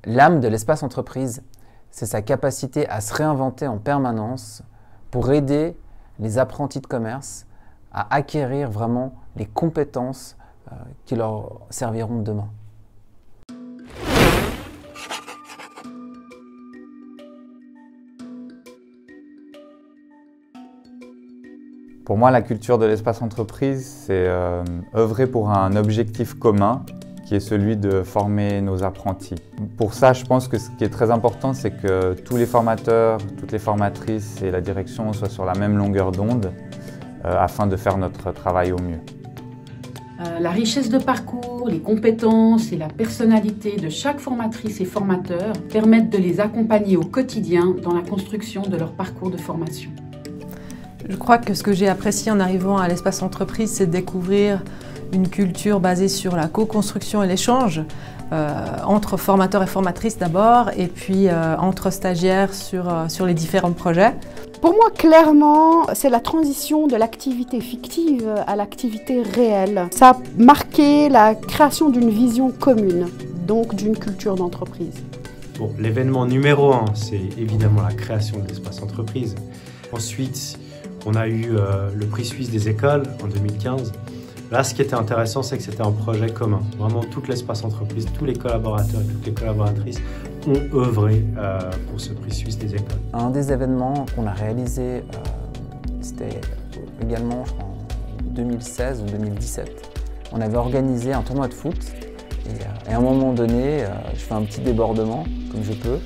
L'âme de l'espace entreprise, c'est sa capacité à se réinventer en permanence pour aider les apprentis de commerce à acquérir vraiment les compétences qui leur serviront demain. Pour moi, la culture de l'espace entreprise, c'est œuvrer pour un objectif commun qui est celui de former nos apprentis. Pour ça, je pense que ce qui est très important, c'est que tous les formateurs, toutes les formatrices et la direction soient sur la même longueur d'onde afin de faire notre travail au mieux. La richesse de parcours, les compétences et la personnalité de chaque formatrice et formateur permettent de les accompagner au quotidien dans la construction de leur parcours de formation. Je crois que ce que j'ai apprécié en arrivant à l'espace entreprise, c'est de découvrir une culture basée sur la co-construction et l'échange entre formateurs et formatrices d'abord, et puis entre stagiaires sur les différents projets. Pour moi, clairement, c'est la transition de l'activité fictive à l'activité réelle. Ça a marqué la création d'une vision commune, donc d'une culture d'entreprise. Bon, l'événement numéro 1, c'est évidemment la création de l'espace entreprise. Ensuite, on a eu le prix suisse des écoles en 2015. Là, ce qui était intéressant, c'est que c'était un projet commun. Vraiment, tout l'espace entreprise, tous les collaborateurs et toutes les collaboratrices ont œuvré pour ce prix suisse des écoles. Un des événements qu'on a réalisé, c'était également je crois, en 2016 ou 2017. On avait organisé un tournoi de foot et à un moment donné, je fais un petit débordement, comme je peux.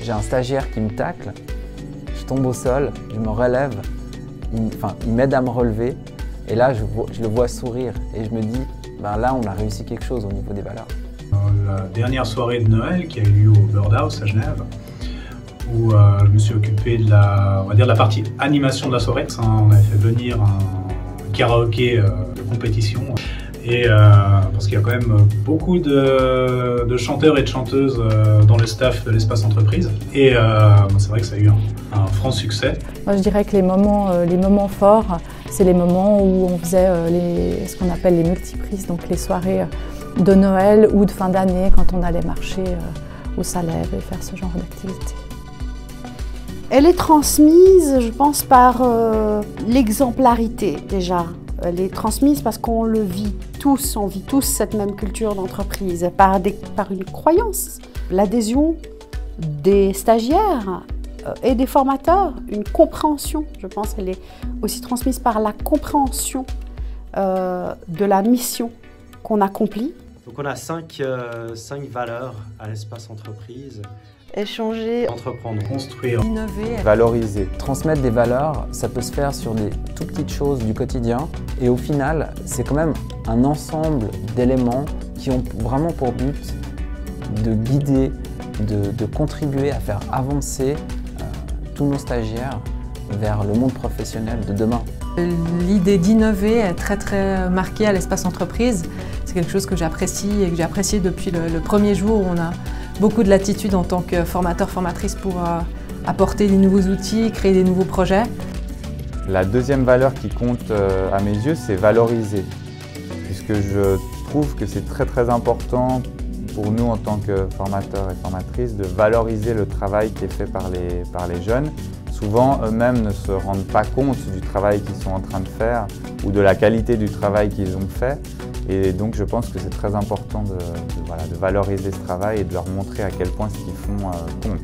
J'ai un stagiaire qui me tacle, je tombe au sol, je me relève, il m'aide à me relever. Et là, je le vois sourire et je me dis, ben là, on a réussi quelque chose au niveau des valeurs. La dernière soirée de Noël qui a eu lieu au Birdhouse à Genève, où je me suis occupé de la partie animation de la soirée. On avait fait venir un karaoké de compétition. Et parce qu'il y a quand même beaucoup de chanteurs et de chanteuses dans le staff de l'espace entreprise. Et c'est vrai que ça a eu un franc succès. Moi, je dirais que les moments forts, c'est les moments où on faisait ce qu'on appelle les multiprises, donc les soirées de Noël ou de fin d'année quand on allait marcher au Salève et faire ce genre d'activité. Elle est transmise, je pense, par l'exemplarité déjà. Elle est transmise parce qu'on le vit tous, on vit tous cette même culture d'entreprise par une croyance. L'adhésion des stagiaires et des formateurs, une compréhension, je pense qu'elle est aussi transmise par la compréhension de la mission qu'on accomplit. Donc on a cinq valeurs à l'espace entreprise. Échanger, entreprendre, construire, innover, valoriser. Transmettre des valeurs, ça peut se faire sur des tout petites choses du quotidien. Et au final, c'est quand même un ensemble d'éléments qui ont vraiment pour but de guider, de contribuer à faire avancer tous nos stagiaires vers le monde professionnel de demain. L'idée d'innover est très marquée à l'espace entreprise. C'est quelque chose que j'apprécie et que j'ai apprécié depuis le premier jour où on a beaucoup de latitude en tant que formateur-formatrice pour apporter des nouveaux outils, créer des nouveaux projets. La deuxième valeur qui compte à mes yeux, c'est valoriser. Puisque je trouve que c'est très important pour nous en tant que formateurs et formatrices de valoriser le travail qui est fait par les jeunes. Souvent, eux-mêmes ne se rendent pas compte du travail qu'ils sont en train de faire ou de la qualité du travail qu'ils ont fait. Et donc je pense que c'est très important de valoriser ce travail et de leur montrer à quel point ce qu'ils font compte.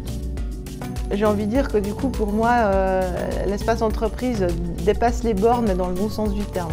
J'ai envie de dire que du coup pour moi l'espace entreprise dépasse les bornes mais dans le bon sens du terme.